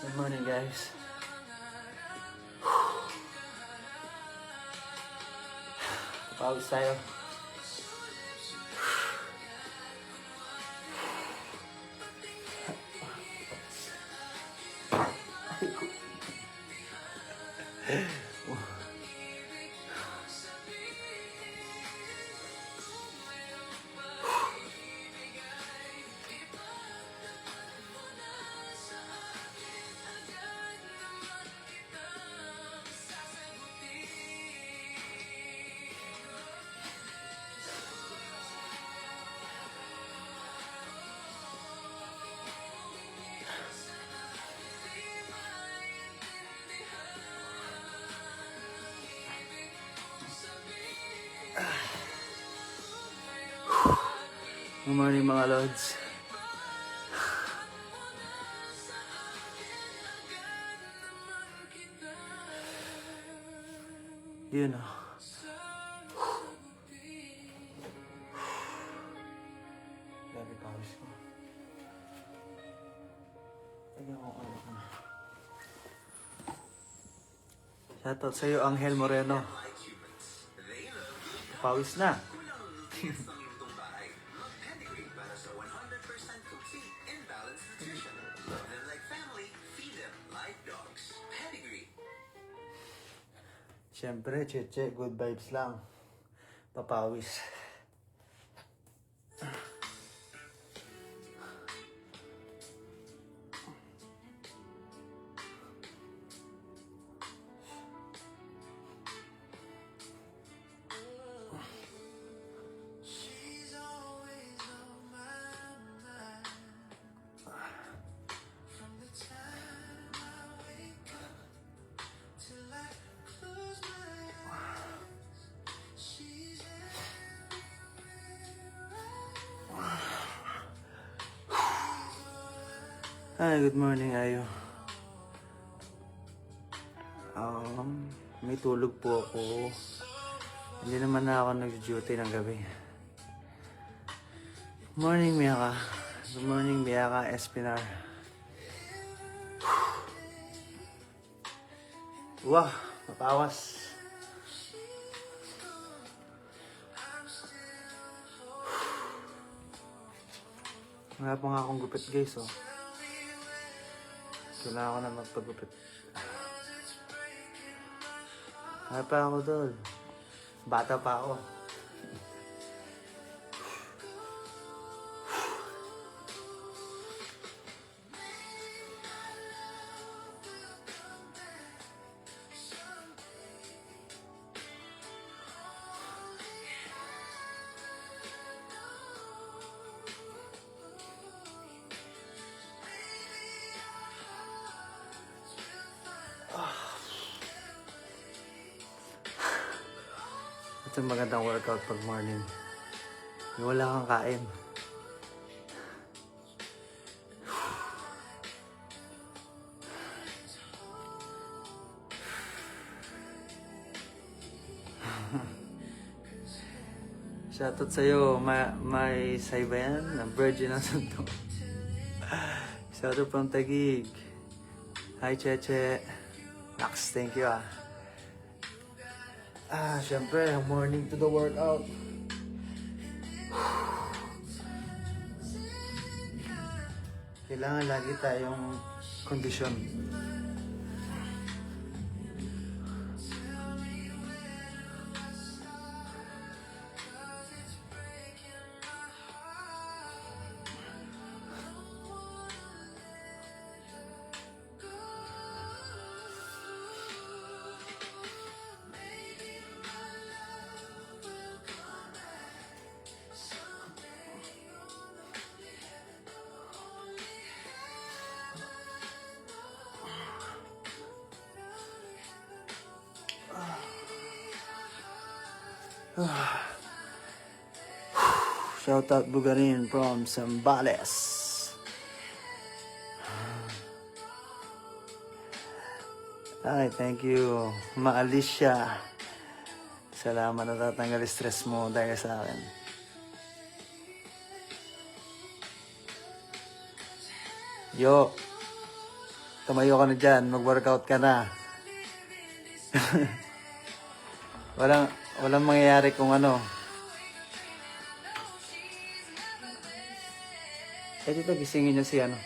Good morning, guys. Pawis tayo. Good morning, mga lods. Yun o. Grabe pawis ko. Tignan ko ano ka na. Shoutout sa'yo, Angel Moreno. Pawis na. Siyempre, cheche, good vibes lang. Papawis. Hi, good morning, Ayo. May tulog po ako. Hindi naman na ako nag-duty ng gabi. Good morning, Miyaka. Good morning, Miyaka Espinar. Wow, mapawas. Wala pa nga akong gupit, guys, oh. Kailangan ko na magpagupit. Kaya pa ako doon. Bata pa ako. Ito yung magandang workout pag morning. Yung wala kang kain. Shoutout sa'yo, may saiba yan, na virgin ang suntok. Shoutout from Taguig. Hi, Cheche. Max, thank you ah. Syempre, morning to the workout. Kailangan lagi tayong kondisyon. Shout out Bugarin from Zambales. Hi, thank you, Ma Alicia Salamat na tatanggal stress mo dahil sa akin. Yo, tumayo ka na dyan, mag-workout ka na. walang mangyayari kung ano. Tita, gisingin niyo si ano.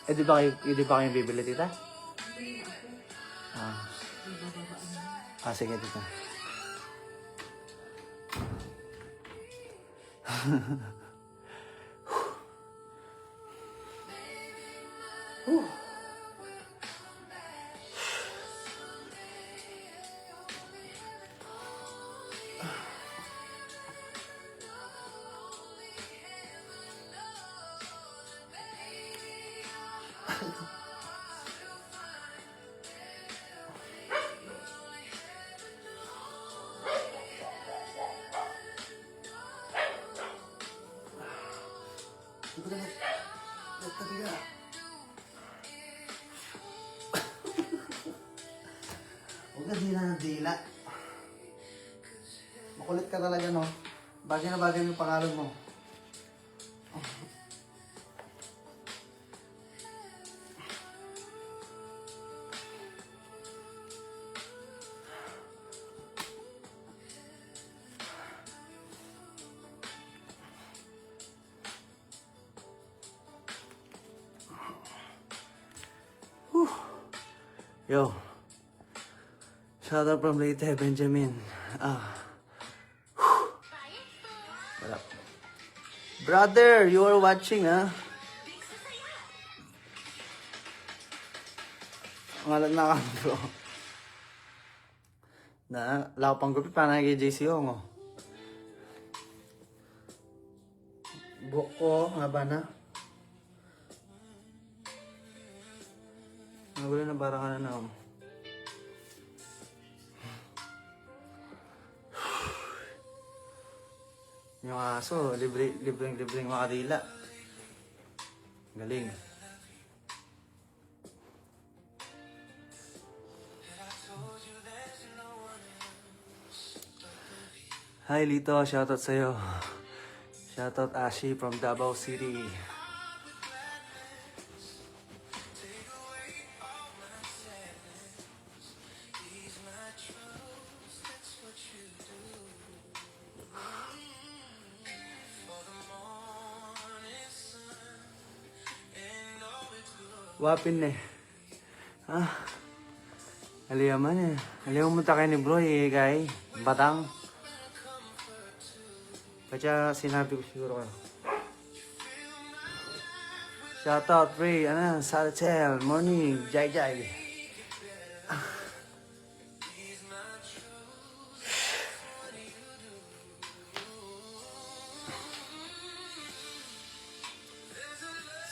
Di ba kayo bibili, tita? Sige, tita. Huwag ka dila na dila. Makulit ka talaga, no? Bagay na bagay yung pangalan mo. Yo. Shout out from Leyte, Benjamin. What up? Brother, you are watching, ha? Ngalan na ka, bro. Lao pang gupi, paano kay JC Hong, oh. Buhok ko, haba na. Nagulo na para ka na na, oh. Yung aso, libreng makadila. Galing. Hi Lito, shoutout sa'yo. Shoutout Ashi from Davao City. Wapin eh. Aliyaman eh. Aliyaman mo takay ni bro eh kay Batang. Kaya sinabi ko siguro kayo. Shoutout Ray, Saratel, morning, Jai.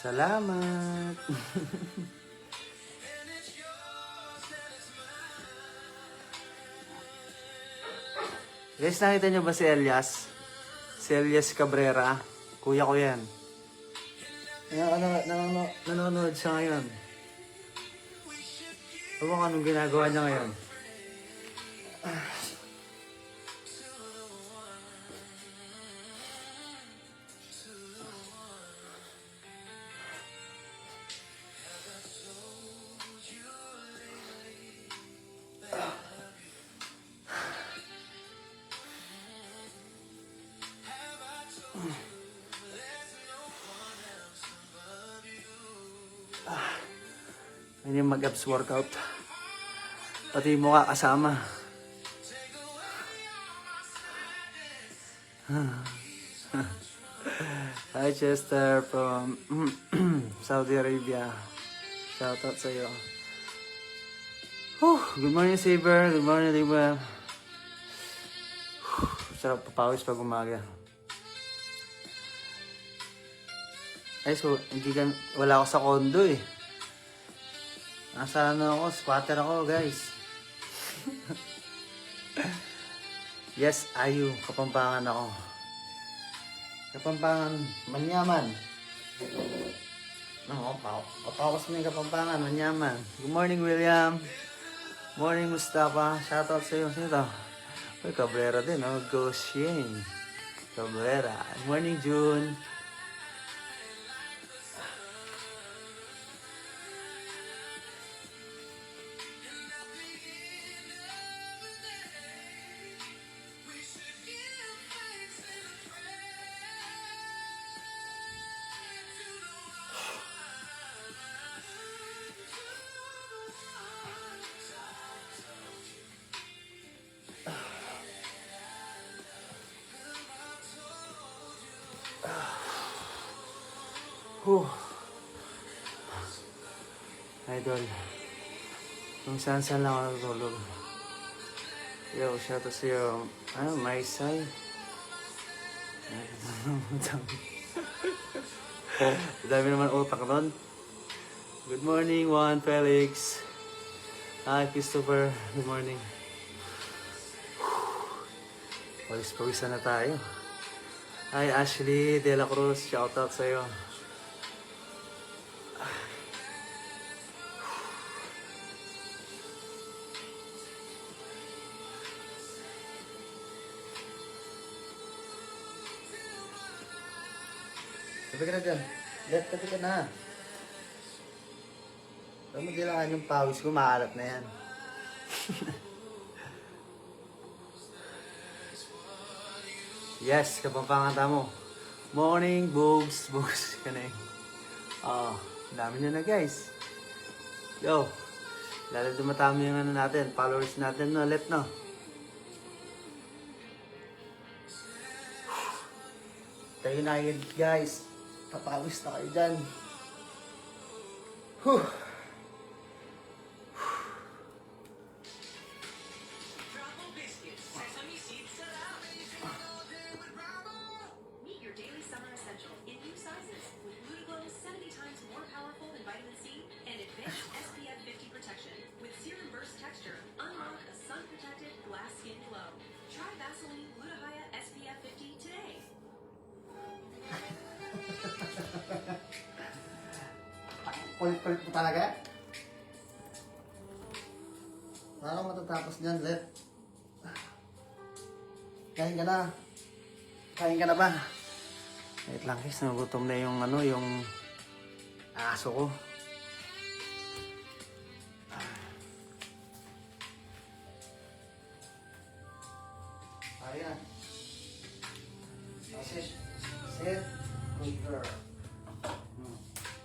Salamat. Guys, nakita nyo ba si Elias? Si Elias Cabrera. Kuya ko yan. Nanonood siya ngayon. Ewan ko anong ginagawa niya ngayon. Yan yung mag-abs workout. Pati yung mukha kasama. Hi Chester from Saudi Arabia. Shoutout sa'yo. Good morning Saber. Good morning Liba. Sarap papawis pag umaga. Ay, so, wala ako sa condo eh. Nasa ano ako, squatter ako guys. Yes, Ayu, Kapampangan ako. Kapampangan, Manyaman. Papawas mo yung Kapampangan, Manyaman. Good morning William. Morning, Mustafa. Shoutout sa'yo. Sino to? Uy, Cabrera din, oh. Go Shane. Cabrera. Morning, June. Huh. Idol. Kung saan lang ako natutulog. Yo, shoutout sa'yo. Ano, Maisay? Dami naman utak nun. Good morning, Juan Felix. Hi, Christopher. Good morning. Pawis-pawisan na tayo. Hi, Ashley De La Cruz. Shoutout sa'yo. Tabi ka na dyan. Tabi ka na. Huwag mo dilangan yung pawis ko, maalat na yan. Yes, kapampangan mo. Morning, Bogs. Bogs ka na eh. Dami nyo na guys. Yo, lalo dumatami yung ano natin, followers natin no, ulit no. Tayo na yun guys. Papawis na kayo dyan. Huh. Meet your daily summer essential in new sizes with Glutiglow 70 times more powerful than vitamin C and advanced SPF 50 protection with serum burst texture. Unlock a sun-protected glass skin glow. Try Vaseline Glutathione SPF 50 today. Kulit-kulit mo talaga? Parang matatapos niyan, Let. Kain ka na. Kain ka na ba? Wait lang guys, nagutom na yung ano, yung aso ko. Ayan. Sit. Sit. Good girl.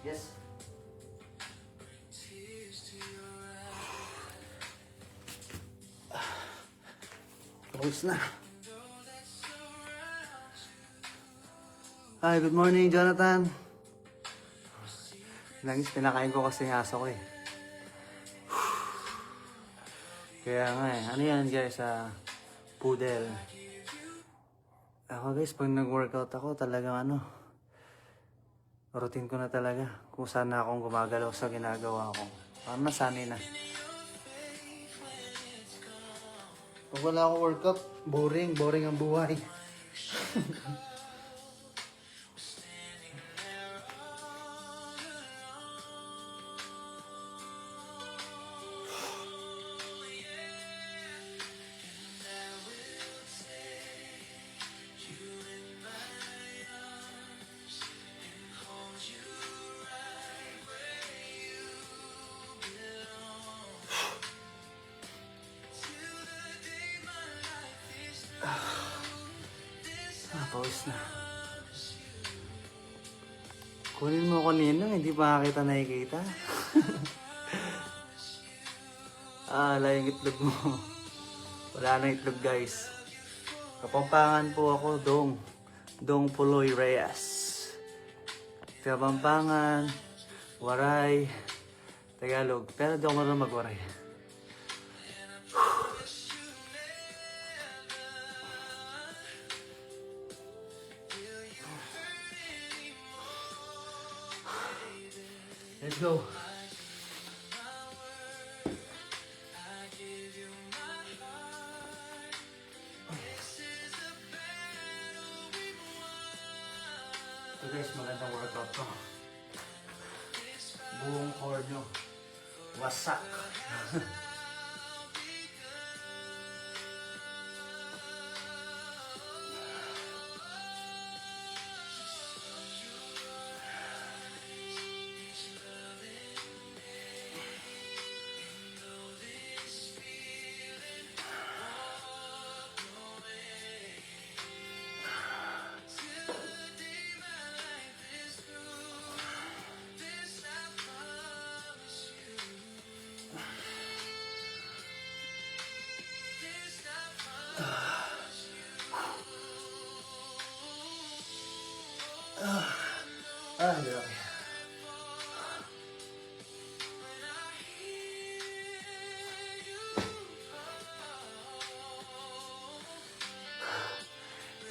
Yes. Tapos na. Hi, good morning, Jonathan. Langis, pinakain ko kasi yung aso ko eh. Kaya nga eh. Ano yan guys? Poodle. Ako guys, pag nag-workout ako, talagang ano, routine ko na talaga. Kung saan na akong gumagalaw sa ginagawa ko. Parang nasanay na. Pag wala akong workout, boring. Boring ang buhay. Pause na. Kunin mo ko ninong, hindi pa kita nakikita. Ala yung itlog mo. Wala na itlog guys. Kapampangan po ako, Dong Puloy Reyes. Kapampangan, Waray, Tagalog. Pero di ako marunong magwaray. Let's go. Ito guys, magandang workout to. Buong core nyo. Wasak.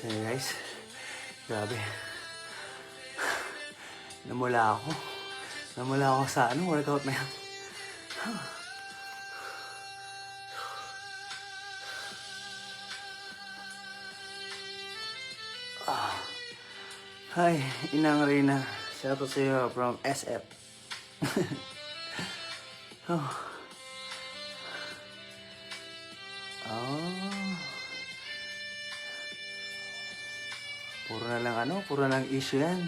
Hey guys, grabe. Namula ako. Namula ako sa workout na yan. Hi, Inang Reyna. Shout out to you from SF. Oh. Oh. Puro na lang puro na lang issue yan.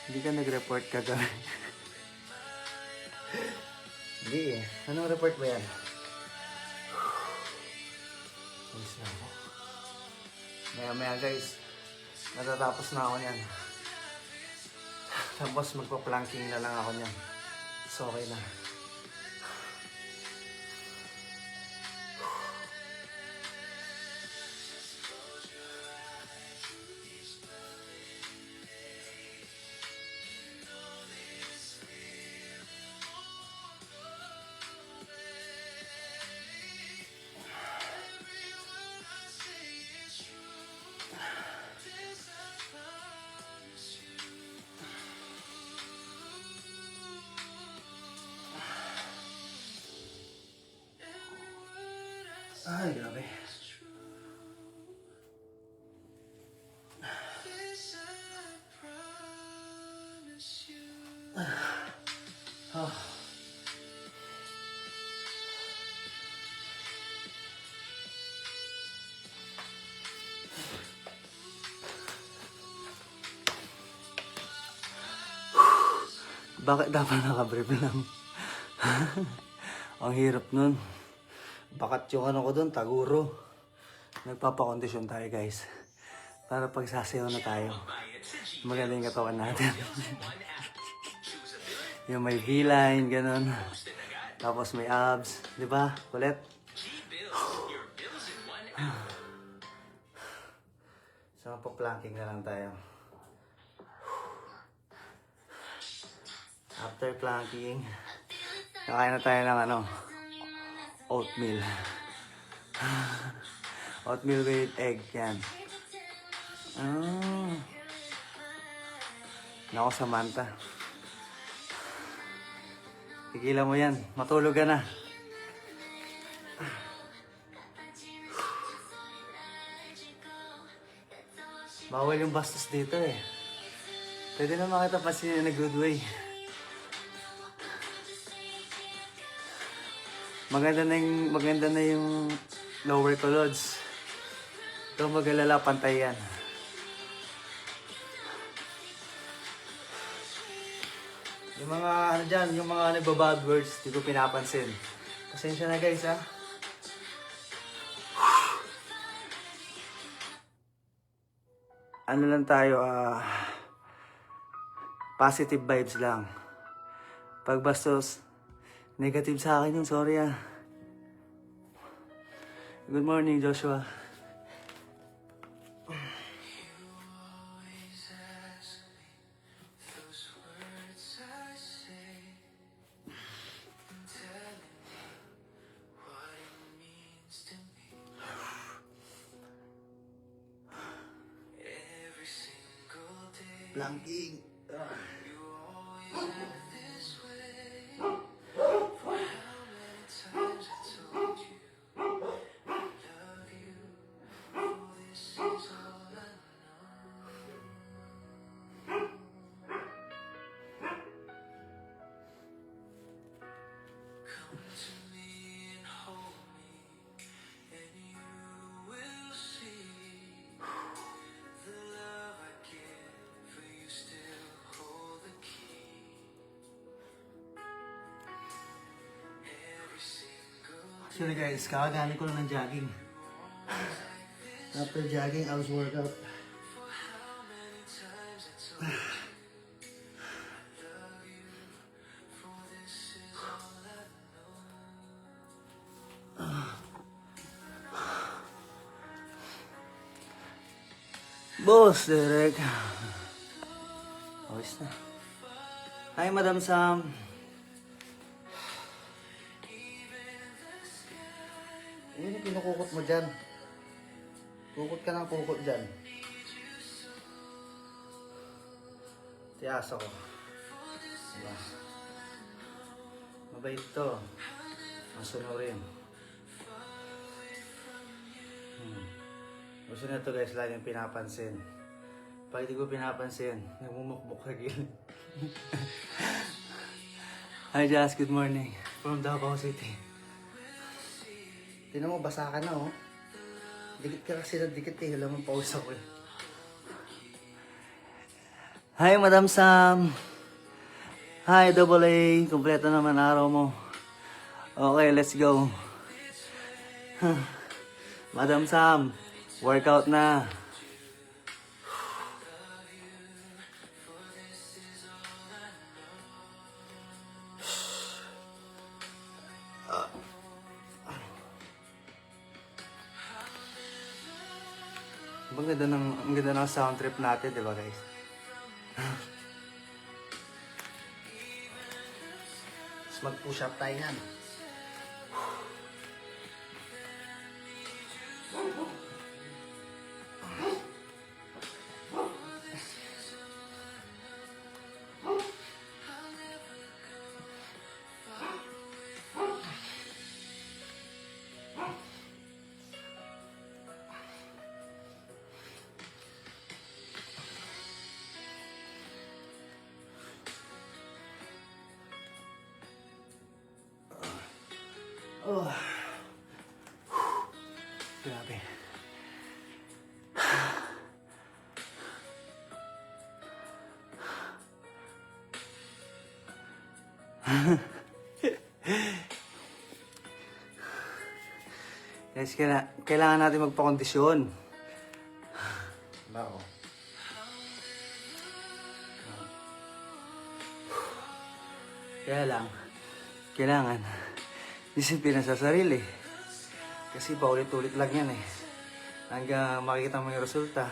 Hindi ka nag-report kagabi. Hindi eh. Anong report ba yan? Ayos na ako. Maya guys, natatapos na ako niyan. Tapos magpa-planking na lang ako niyan. So okay na. Ay, grabe. Oh. Bakit dapat nakabrief lang? Ang hirap nun. Bakat yung ko dun, taguro. Nagpapakondisyon tayo guys. Para pagsasayaw na tayo. Maganda yung katawan natin. Yung may V-line, ganun. Tapos may abs. Di ba? Kulit. So, pa-planking na lang tayo. After planking, kakain na tayo ng oatmeal. Oatmeal with egg, yan. Nako, Samantha. Tigilan mo yan. Matulog ka na. Bawal yung bastos dito eh. Pwede na makita pa siya na good way. Maganda na yung lower ko, Lods. Ito mag-alala, pantay yan. Yung mga dyan, yung mga nagbabad words, di ko pinapansin. Pasensya na guys, ha. Ano lang tayo, positive vibes lang. Pag bastos, negative sa akin yung sorry ah. Good morning, Joshua. Planking. Actually guys, kakagaling ko lang ng jogging. After jogging, I was workout. Boss, Derek. Ayos na. Hi, Madam Sam. Yun yung pinukukot mo dyan. Kukot ka ng kukot dyan. Tiyaso ko. Diba? Mabait to. Masunurin. Gusto na to guys, laging pinapansin. Pag hindi ko pinapansin, namumukmuk sa gilid. Hi Jazz, good morning. From Davao City. Tinan mo, basa ka na oh. Dikit ka kasi na dikit eh. Alam mo, pause ako eh. Hi Madam Sam. Hi Double A. Kompleto naman araw mo. Okay, let's go. Madam Sam, workout na. Ang ganda ng sound trip natin, di ba guys? Mas mag-push up tayo yan. Oh. Grabe. Guys, kailangan natin magpakondisyon. Bako. Kaya lang, kailangan disiplina sa sarili. Kasi paulit-ulit lang yan eh. Hanggang makikita mo yung resulta.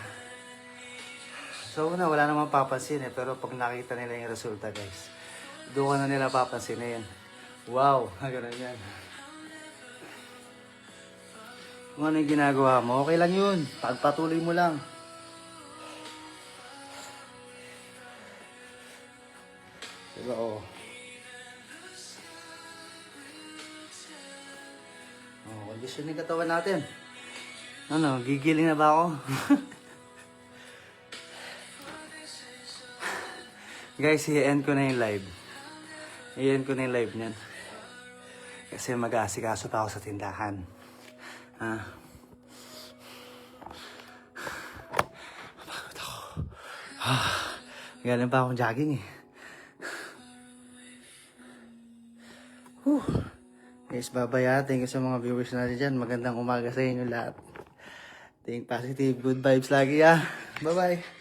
So una, wala namang papansin eh. Pero pag nakita nila yung resulta guys, doon ka na nila papansin na yan. Wow, ganun yan. Kung ano yung ginagawa mo, okay lang yun. Pagpatuloy mo lang. Diba oh. Kondisyon yung katawan natin. Ano, gigiling na ba ako? Guys, i-end ko na yung live. I-end ko na yung live niyan. Kasi mag-aasikaso pa ako sa tindahan. Mapagod ako. Galing pa akong jogging eh. Guys, babaya. Thank you sa mga viewers natin dyan. Magandang umaga sa inyo lahat. Think positive, good vibes lagi ah. Bye-bye.